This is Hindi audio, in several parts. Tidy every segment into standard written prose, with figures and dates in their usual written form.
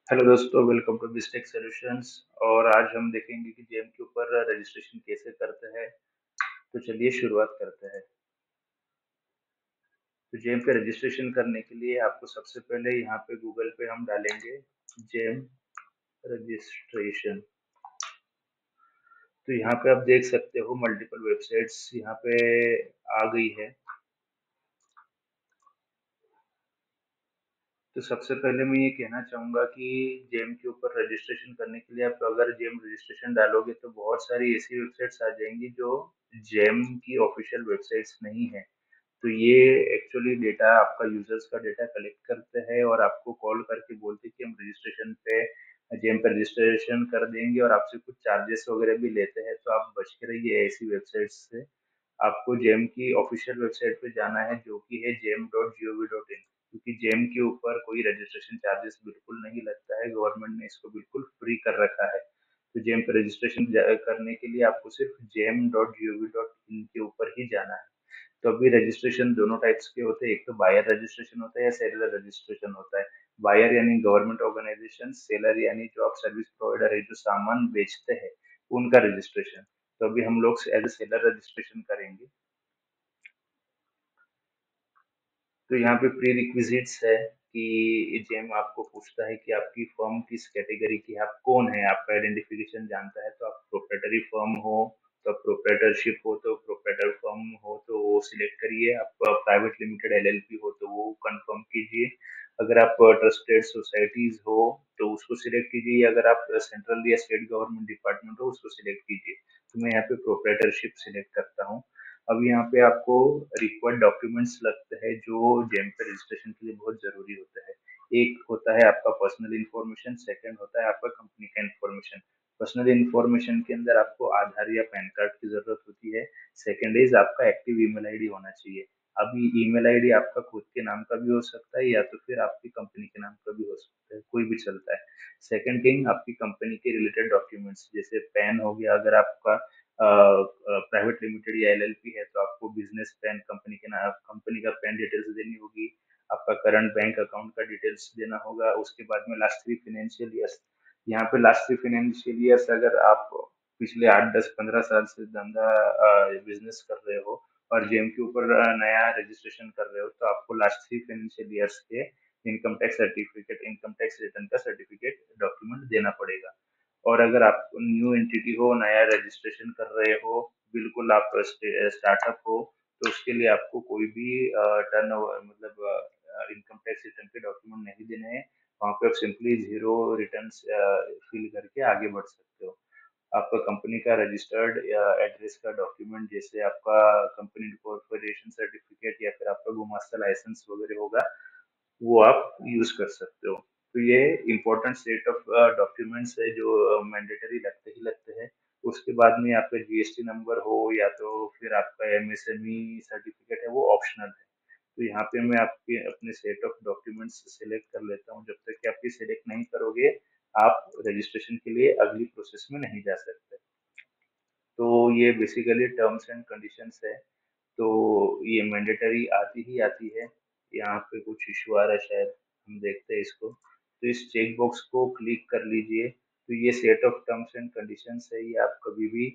हेलो दोस्तों, वेलकम टू बिस्टेक सॉल्यूशंस। और आज हम देखेंगे कि जेम के ऊपर रजिस्ट्रेशन कैसे करते हैं। तो चलिए शुरुआत करते हैं। तो जेम पे रजिस्ट्रेशन करने के लिए आपको सबसे पहले यहाँ पे गूगल पे हम डालेंगे जेम रजिस्ट्रेशन। तो यहाँ पे आप देख सकते हो मल्टीपल वेबसाइट्स यहाँ पे आ गई है। तो सबसे पहले मैं ये कहना चाहूंगा कि जेम के ऊपर रजिस्ट्रेशन करने के लिए आप अगर जेम रजिस्ट्रेशन डालोगे तो बहुत सारी ऐसी वेबसाइट्स आ जाएंगी जो जेम की ऑफिशियल वेबसाइट्स नहीं है। तो ये एक्चुअली डेटा आपका यूजर्स का डेटा कलेक्ट करते हैं और आपको कॉल करके बोलते हैं कि हम रजिस्ट्रेशन पे जेम पे रजिस्ट्रेशन कर देंगे और आपसे कुछ चार्जेस वगैरह भी लेते हैं। तो आप बच के रहिए ऐसी वेबसाइट से। आपको जेम की ऑफिशियल वेबसाइट पे जाना है जो कि है gem.gov.in, क्योंकि जेम के ऊपर कोई रजिस्ट्रेशन चार्जेस बिल्कुल नहीं लगता है। गवर्नमेंट ने इसको बिल्कुल फ्री कर रखा है। तो जेम पे रजिस्ट्रेशन करने के लिए आपको सिर्फ gem.gov.in के ऊपर ही जाना है। तो अभी रजिस्ट्रेशन दोनों टाइप्स के होते हैं, एक तो बायर रजिस्ट्रेशन होता है या सेलर रजिस्ट्रेशन होता है। बायर यानी गवर्नमेंट ऑर्गेनाइजेशन, सेलर यानी जो आप सर्विस प्रोवाइडर है जो सामान बेचते हैं उनका रजिस्ट्रेशन। तो अभी हम लोग एज ए सेलर रजिस्ट्रेशन करेंगे। तो यहाँ पे प्री रिक्विजिट्स है कि जेम आपको पूछता है कि आपकी फर्म किस कैटेगरी की है, आप कौन है, आपका आइडेंटिफिकेशन जानता है। तो आप प्रोप्राइटरी फर्म हो तो प्रोप्राइटरशिप हो तो प्रोप्राइटर फर्म हो तो वो सिलेक्ट करिए। आप प्राइवेट लिमिटेड एलएलपी हो तो वो कंफर्म कीजिए। अगर आप ट्रस्टेड सोसाइटीज हो तो उसको सिलेक्ट कीजिए। अगर आप सेंट्रल या स्टेट गवर्नमेंट डिपार्टमेंट हो उसको सिलेक्ट कीजिए। तो मैं यहाँ पे प्रोप्राइटरशिप सिलेक्ट करता हूँ। अब यहाँ पे आपको रिक्वायर्ड डॉक्यूमेंट्स लगते हैं जो जेम पे रजिस्ट्रेशन के लिए बहुत जरूरी होता है। एक होता है आपका पर्सनल इन्फॉर्मेशन, सेकंड होता है आपका कंपनी का इन्फॉर्मेशन। पर्सनल इन्फॉर्मेशन के अंदर आपको आधार या पैन कार्ड की जरूरत होती है। सेकंड इज आपका एक्टिव ईमेल आईडी होना चाहिए। अभी ईमेल आईडी आपका खुद के नाम का भी हो सकता है या तो फिर आपकी कंपनी के नाम का भी हो सकता है, कोई भी चलता है। सेकंड थिंग, आपकी कंपनी के रिलेटेड डॉक्यूमेंट्स जैसे पैन हो गया। अगर आपका प्राइवेट लिमिटेड या एलएलपी है तो आपको बिजनेस पैन, कंपनी के नाम, कंपनी का पैन डिटेल्स देनी होगी। आपका करंट बैंक अकाउंट का डिटेल्स देना होगा। उसके बाद में लास्ट 3 फाइनेंशियल ईयर्स। यहाँ पे लास्ट 3 फाइनेंशियल ईयर्स अगर आप पिछले 8 10 15 साल से धंधा बिजनेस कर रहे हो और जेम के ऊपर नया रजिस्ट्रेशन कर रहे हो तो आपको लास्ट 3 फाइनेंशियल ईयर्स के income tax certificate, income tax return का सर्टिफिकेट डॉक्यूमेंट देना पड़ेगा। और अगर आप न्यू एंटिटी हो, नया रजिस्ट्रेशन कर रहे हो, बिल्कुल आप स्टार्टअप हो, तो उसके लिए आपको कोई भी टर्न मतलब इनकम टैक्स रिटर्न के डॉक्यूमेंट नहीं देने हैं। वहाँ पे आप सिंपली जीरो रिटर्न फिल करके आगे बढ़ सकते हो। आपका कंपनी का रजिस्टर्ड एड्रेस का डॉक्यूमेंट जैसे आपका कंपनी कॉर्पोरेशन सर्टिफिकेट या फिर आपका गुमास्ता लाइसेंस वगैरह होगा वो आप यूज कर सकते हो। तो ये इम्पोर्टेंट सेट ऑफ डॉक्यूमेंट्स है जो मैंडेटरी लगते ही लगते हैं। उसके बाद में आपका जीएसटी नंबर हो या तो फिर आपका एमएसएमई सर्टिफिकेट है वो ऑप्शनल है। तो यहाँ पे मैं आपके अपने सेट ऑफ डॉक्यूमेंट्स सेलेक्ट कर लेता हूँ। जब तक कि आप ये सेलेक्ट नहीं करोगे आप रजिस्ट्रेशन के लिए अगली प्रोसेस में नहीं जा सकते। तो ये बेसिकली टर्म्स एंड कंडीशंस है। तो ये मैंडेटरी आती ही आती है। यहाँ पे कुछ इशू आ रहा है शायद, हम देखते हैं इसको। तो इस चेक बॉक्स को क्लिक कर लीजिए। तो ये set of terms and conditions है, ये आप कभी भी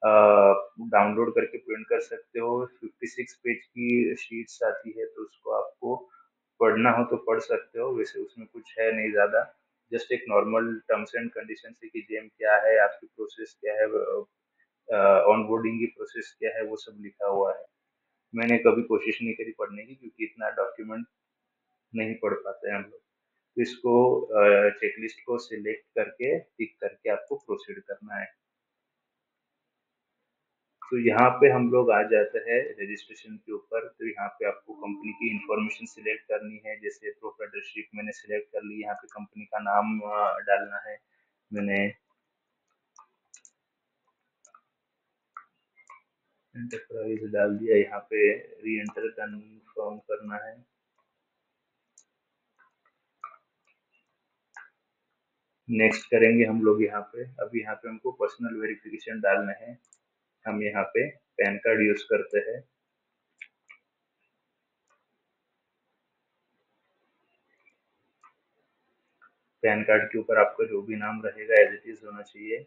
डाउनलोड करके प्रिंट कर सकते हो। 56 पेज की शीट्स आती है तो उसको आपको पढ़ना हो तो पढ़ सकते हो। वैसे उसमें कुछ है नहीं ज्यादा, जस्ट एक नॉर्मल टर्म्स एंड कंडीशन है कि जेम क्या है, आपकी प्रोसेस क्या है, ऑनबोर्डिंग की प्रोसेस क्या है, वो सब लिखा हुआ है। मैंने कभी कोशिश नहीं करी पढ़ने की क्योंकि इतना डॉक्यूमेंट नहीं पढ़ पाते हैं हम लोग। तो इसको चेकलिस्ट को सिलेक्ट करके टिक करके आपको प्रोसीड करना है। तो यहाँ पे हम लोग आ जाते हैं रजिस्ट्रेशन के ऊपर। तो यहाँ पे आपको कंपनी की इंफॉर्मेशन सिलेक्ट करनी है। जैसे प्रोप्राइटरशिप मैंने सिलेक्ट कर ली। यहाँ पे कंपनी का नाम डालना है। मैंने एंटरप्राइज डाल दिया। यहाँ पे री एंटर कन्फर्म करना है। नेक्स्ट करेंगे हम लोग यहाँ पे। अब यहाँ पे हमको पर्सनल वेरिफिकेशन डालना है। हम यहाँ पे पैन कार्ड यूज करते हैं। पैन कार्ड के ऊपर आपका जो भी नाम रहेगा एज इट इज होना चाहिए।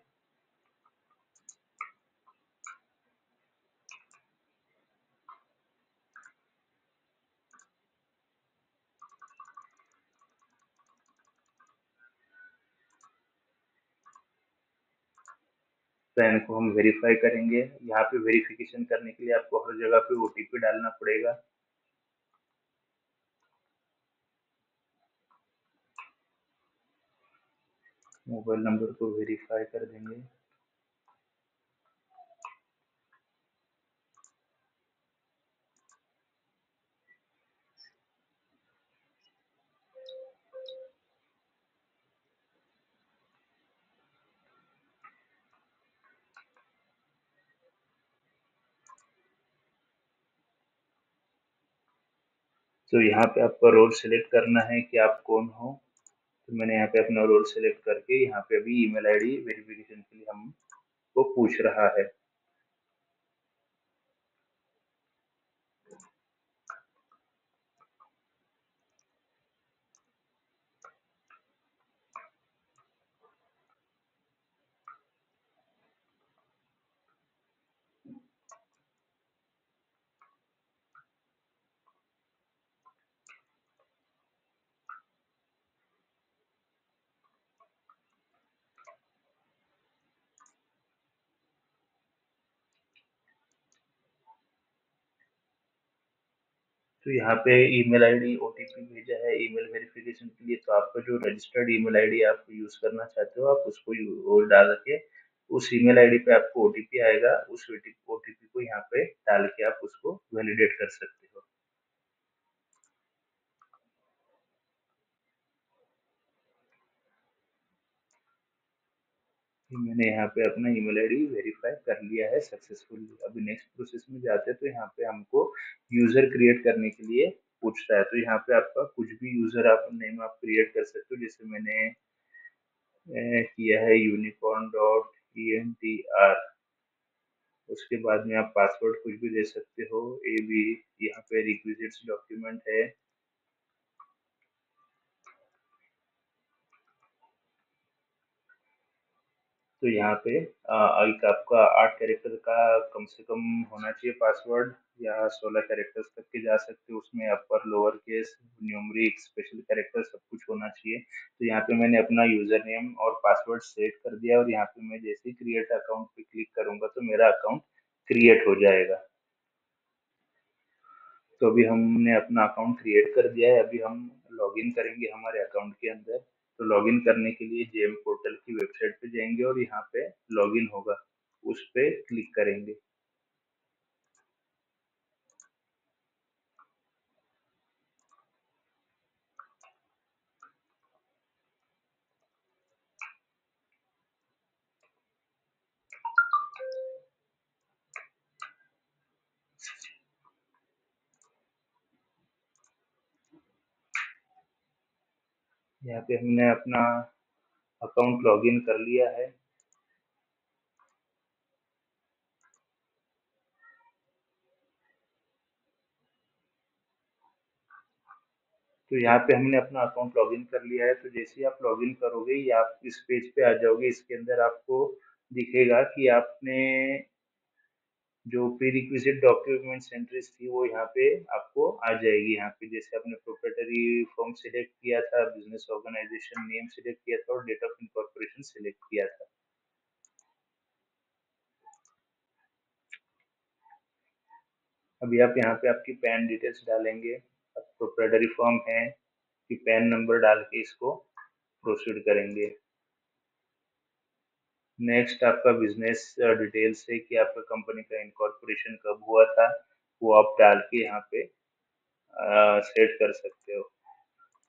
पैन को हम वेरीफाई करेंगे। यहाँ पे वेरिफिकेशन करने के लिए आपको हर जगह पे ओटीपी डालना पड़ेगा। मोबाइल नंबर को वेरीफाई कर देंगे। तो यहाँ पे आपका रोल सिलेक्ट करना है कि आप कौन हो। तो मैंने यहाँ पे अपना रोल सिलेक्ट करके यहाँ पे अभी ईमेल आईडी वेरिफिकेशन के लिए हमको पूछ रहा है। तो यहाँ पे ईमेल आईडी ओटीपी भेजा है ईमेल वेरिफिकेशन के लिए। तो आपका जो रजिस्टर्ड ईमेल आईडी आप यूज करना चाहते हो आप उसको वो डाल के उस ईमेल आईडी पे आपको ओटीपी आएगा। उस ओटीपी को यहाँ पे डाल के आप उसको वैलिडेट कर सकते हो। मैंने यहाँ पे अपना ईमेल आईडी वेरीफाई कर लिया है सक्सेसफुली। अभी नेक्स्ट प्रोसेस में जाते हैं। तो यहाँ पे हमको यूजर क्रिएट करने के लिए पूछता है। तो यहाँ पे आपका कुछ भी यूजर आप नेम आप क्रिएट कर सकते हो। जैसे मैंने किया है unicorn.entr। उसके बाद में आप पासवर्ड कुछ भी दे सकते हो। ए बी यहाँ पे रिक्विजिट्स डॉक्यूमेंट है। तो यहाँ पे एक आपका 8 कैरेक्टर का कम से कम होना चाहिए पासवर्ड, या 16 कैरेक्टर्स तक के जा सकते हो। उसमें upper lower case numeric special character सब कुछ होना चाहिए। तो यहाँ पे मैंने अपना यूजर नेम और पासवर्ड सेट कर दिया और यहाँ पे मैं जैसे ही क्रिएट अकाउंट पे क्लिक करूंगा तो मेरा अकाउंट क्रिएट हो जाएगा। तो अभी हमने अपना अकाउंट क्रिएट कर दिया है। अभी हम लॉगिन करेंगे हमारे अकाउंट के अंदर। तो लॉगिन करने के लिए जेम पोर्टल की वेबसाइट पे जाएंगे और यहाँ पे लॉगिन होगा उस पे क्लिक करेंगे। यहाँ पे हमने अपना अकाउंट लॉगिन कर लिया है। तो यहाँ पे हमने अपना अकाउंट लॉगिन कर लिया है। तो जैसे ही आप लॉगिन करोगे या आप इस पेज पे आ जाओगे, इसके अंदर आपको दिखेगा कि आपने जो प्री रिक्विजिट डॉक्यूमेंट्स एंट्रीज थी वो यहाँ पे आपको आ जाएगी। यहाँ पे जैसे आपने प्रोप्राइटरी फॉर्म सिलेक्ट किया था, बिजनेस ऑर्गेनाइजेशन नेम सिलेक्ट किया था और डेट ऑफ इनकॉर्पोरेशन सिलेक्ट किया था। अभी आप यहाँ पे आपकी पैन डिटेल्स डालेंगे। अब प्रोप्राइटरी फॉर्म है कि पैन नंबर डाल के इसको प्रोसीड करेंगे। नेक्स्ट आपका बिजनेस डिटेल्स है कि आपका कंपनी का इनकॉर्पोरेशन कब हुआ था, वो आप डाल के यहाँ पे सेट कर सकते हो।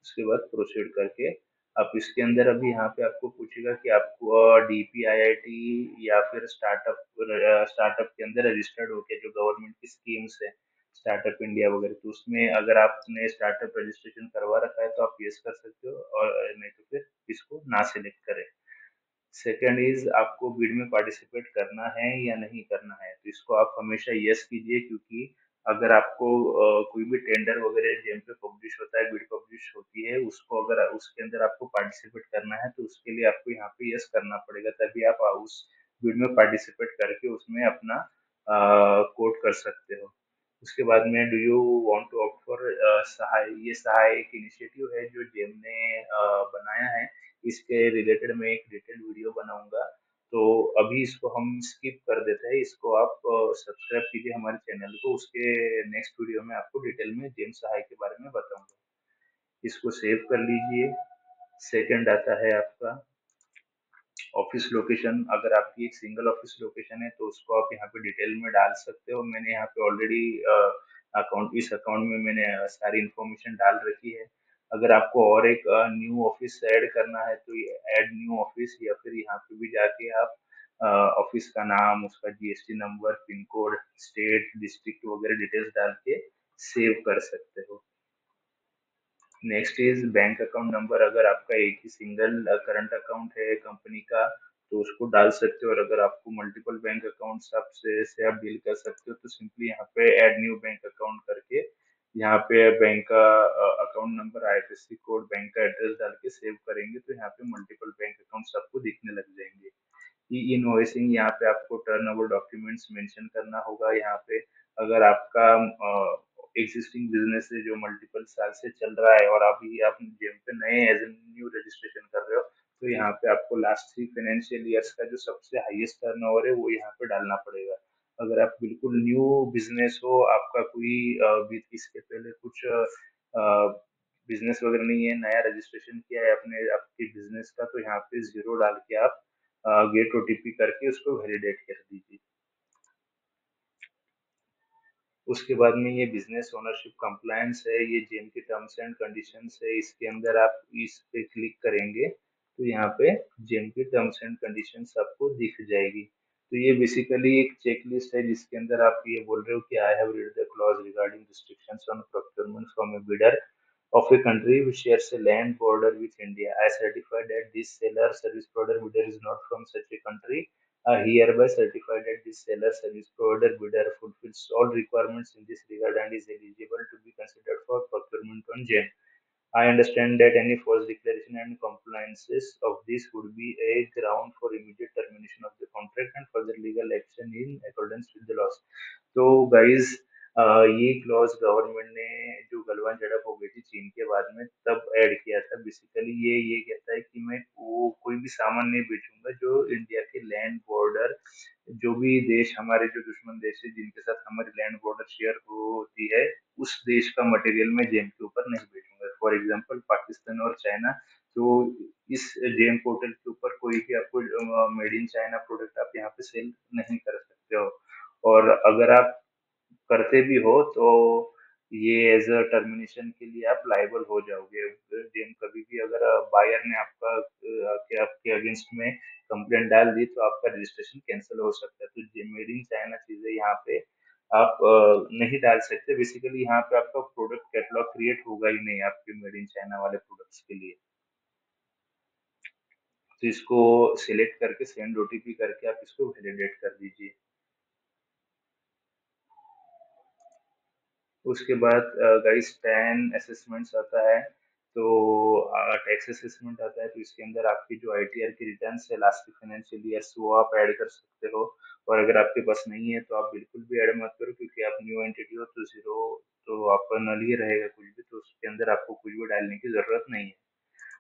उसके बाद प्रोसीड करके आप इसके अंदर अभी यहाँ पे आपको पूछेगा कि आपको डीपीआईआईटी या फिर स्टार्टअप के अंदर रजिस्टर्ड हो के जो गवर्नमेंट की स्कीम्स है स्टार्टअप इंडिया वगैरह, तो उसमें अगर आपने स्टार्टअप रजिस्ट्रेशन करवा रखा है तो आप यस कर सकते हो और नहीं तो फिर इसको ना सिलेक्ट करें। सेकंड इज आपको बिड में पार्टिसिपेट करना है या नहीं करना है। तो इसको आप हमेशा यस कीजिए, क्योंकि अगर आपको कोई भी टेंडर वगैरह जेम पे पब्लिश होता है, बिड पब्लिश नोटिस होती है उसको, अगर उसके अंदर आपको पार्टिसिपेट करना है तो उसके लिए आपको यहाँ पे यस करना पड़ेगा, तभी आप उस बिड में पार्टिसिपेट करके उसमें अपना कोट कर सकते हो। उसके बाद में do you want to opt for Sahay, ये सहाय एक इनिशिएटिव है जो जेम ने बनाया है। इसके रिलेटेड मैं एक डिटेल वीडियो बनाऊंगा, तो अभी इसको हम स्किप कर देते हैं, इसको आप सब्सक्राइब कीजिए हमारे चैनल को, उसके नेक्स्ट वीडियो में आपको डिटेल में जेम सहाय के बारे में बताऊंगा। इसको सेव कर लीजिए। सेकंड आता है आपका ऑफिस लोकेशन। अगर आपकी एक सिंगल ऑफिस लोकेशन है तो उसको आप यहाँ पे डिटेल में डाल सकते हो। मैंने यहाँ पे ऑलरेडी अकाउंट, इस अकाउंट में मैंने सारी इंफॉर्मेशन डाल रखी है। अगर आपको और एक न्यू ऑफिस ऐड करना है तो ये ऐड न्यू ऑफिस, या फिर यहाँ पे भी जाके आप ऑफिस का नाम, उसका GST number, pin code, state, district वगैरह डिटेल्स डाल के सेव कर सकते हो। Next is bank account number. अगर आपका एक ही सिंगल करंट अकाउंट है कंपनी का तो उसको डाल सकते हो, और अगर आपको मल्टीपल बैंक अकाउंट्स आपसे से आप डील कर सकते हो तो सिंपली यहाँ पे ऐड न्यू बैंक अकाउंट करके यहाँ पे बैंक का account number, IFSC code, bank का एड्रेस डाल के सेव करेंगे तो यहाँ पे मल्टीपल बैंक अकाउंट्स आपको दिखने लग जाएंगे। ई इनवॉइसिंग, यहाँ पे आपको टर्न ओवर डॉक्यूमेंट्स मेंशन करना होगा। यहाँ पे अगर आपका एग्जिस्टिंग बिजनेस है जो मल्टीपल साल से चल रहा है और अभी आप जेम पे नए एज ए न्यू रजिस्ट्रेशन कर रहे हो, तो यहाँ पे आपको लास्ट 3 फाइनेंशियल ईयर्स का जो सबसे हाईएस्ट टर्नओवर है वो यहाँ पे डालना पड़ेगा। अगर आप बिल्कुल न्यू बिजनेस हो, आपका कोई इसके पहले कुछ बिजनेस वगैरह नहीं है, नया रजिस्ट्रेशन किया है अपने आपके बिजनेस का, तो यहाँ पे जीरो डाल के आप गेट ओटीपी करके उसको वैलिडेट कर दीजिए। उसके बाद में ये बिजनेस ओनरशिप कंप्लायंस है, ये जेम की टर्म्स एंड कंडीशंस है। इसके अंदर आप इस पे क्लिक करेंगे तो यहाँ पे जेम की टर्म्स एंड कंडीशंस आपको दिख जाएगी। तो ये बेसिकली एक चेकलिस्ट है जिसके अंदर आप ये बोल रहे हो कि I have read the clause regarding restrictions on procurement from A bidder of a country which shares a land border with India. I certify that this seller service provider bidder is not from such a country. I hereby certify that this seller service provider bidder fulfills all requirements in this regard and is eligible to be considered for procurement on GEM. I understand that any false declaration and compliances of this would be a ground for immediate termination of the contract and further legal action in accordance with the laws. तो गाइस, ये क्लॉज गवर्नमेंट ने जो गलवान झड़प हो गई थी चीन के बाद में तब ऐड किया था। बेसिकली ये कहता है कि मैं वो कोई भी सामान नहीं बेचूंगा जो इंडिया के लैंड बॉर्डर, जो भी देश हमारे जो दुश्मन देश है जिनके साथ हमारी लैंड बॉर्डर शेयर होती है, उस देश का मटेरियल मैं जेम के ऊपर नहीं बेचूंगा। फॉर एग्जांपल पाकिस्तान और चाइना, तो इस जेम पोर्टल के ऊपर कोई भी आपको मेड इन चाइना प्रोडक्ट आप यहाँ पे सेल नहीं कर सकते हो। और अगर आप करते भी हो तो ये एज अ टर्मिनेशन के लिए आप लाइबल हो जाओगे। देन कभी भी अगर बायर ने आपके अगेंस्ट में कंप्लेंट डाल दी तो आपका रजिस्ट्रेशन कैंसिल हो सकता है। तो मेड इन चाइना चीजें यहाँ पे आप नहीं डाल सकते। बेसिकली यहाँ पे आपका प्रोडक्ट कैटलॉग क्रिएट होगा ही नहीं आपके मेड इन चाइना वाले प्रोडक्ट्स के लिए। तो इसको सिलेक्ट करके सेंड ओटीपी करके आप इसको वैलिडेट कर दीजिए। उसके बाद गाइस 10 असेसमेंट्स आता है, तो टैक्स असेसमेंट आता है। तो इसके अंदर आपकी जो आईटीआर की रिटर्न है लास्ट फाइनेंशियल ईयर वो आप ऐड कर सकते हो। और अगर आपके पास नहीं है तो आप बिल्कुल भी ऐड मत करो, क्योंकि आप न्यू एंटिटी हो तो जीरो तो आपका नल ही रहेगा कुछ भी, तो उसके अंदर आपको कुछ भी डालने की जरूरत नहीं है।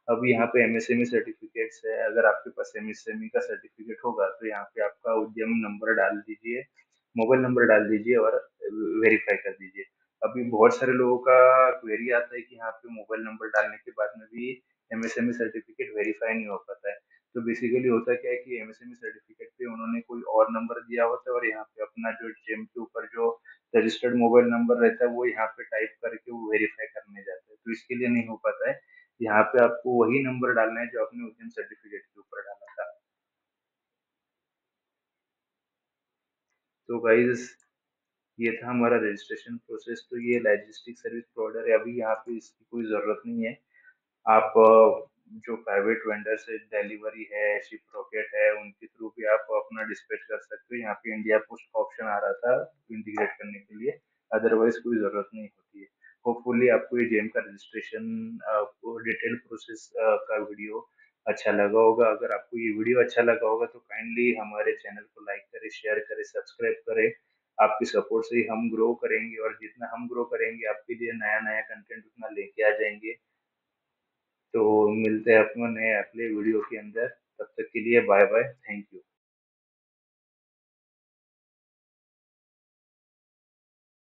अब यहाँ पे एमएसएमई सर्टिफिकेट्स है। अगर आपके पास एमएसएमई का सर्टिफिकेट होगा तो यहाँ पे आपका उद्यम नंबर डाल दीजिए, मोबाइल नंबर डाल दीजिए और वेरीफाई कर दीजिए। अभी बहुत सारे लोगों का क्वेरी आता है कि यहाँ पे मोबाइल नंबर डालने के बाद में भी एमएसएमई सर्टिफिकेट वेरीफाई नहीं हो पाता है। तो बेसिकली होता क्या है कि एमएसएमई सर्टिफिकेट पे उन्होंने कोई और नंबर दिया होता है और यहाँ पे अपना जो जेम के ऊपर जो रजिस्टर्ड मोबाइल नंबर रहता है वो यहाँ पे टाइप करके वो वेरीफाई करने जाते हैं, तो इसके लिए नहीं हो पाता है। यहाँ पे आपको वही नंबर डालना है जो आपने उद्यम सर्टिफिकेट के ऊपर डाला था। तो गाइज, ये था हमारा रजिस्ट्रेशन प्रोसेस। तो ये लॉजिस्टिक सर्विस प्रोवाइडर है, अभी यहाँ पे इसकी कोई जरूरत नहीं है। आप जो प्राइवेट वेंडर्स है, डिलीवरी है, शिप रॉकेट है, उनके थ्रू भी आप अपना डिस्पैच कर सकते हो। यहाँ पे इंडिया पोस्ट का ऑप्शन आ रहा था इंटीग्रेट करने के लिए, अदरवाइज कोई जरूरत नहीं होती है। होपफुली आपको ये जेम का रजिस्ट्रेशन डिटेल प्रोसेस का वीडियो अच्छा लगा होगा। अगर आपको ये वीडियो अच्छा लगा होगा तो काइंडली हमारे चैनल को लाइक करें, शेयर करें, सब्सक्राइब करें। आपकी सपोर्ट से ही हम ग्रो करेंगे, और जितना हम ग्रो करेंगे आपके लिए नया नया कंटेंट उतना लेके आ जाएंगे। तो मिलते हैं अपने अगले वीडियो के अंदर। तब तक के लिए बाय बाय, थैंक यू।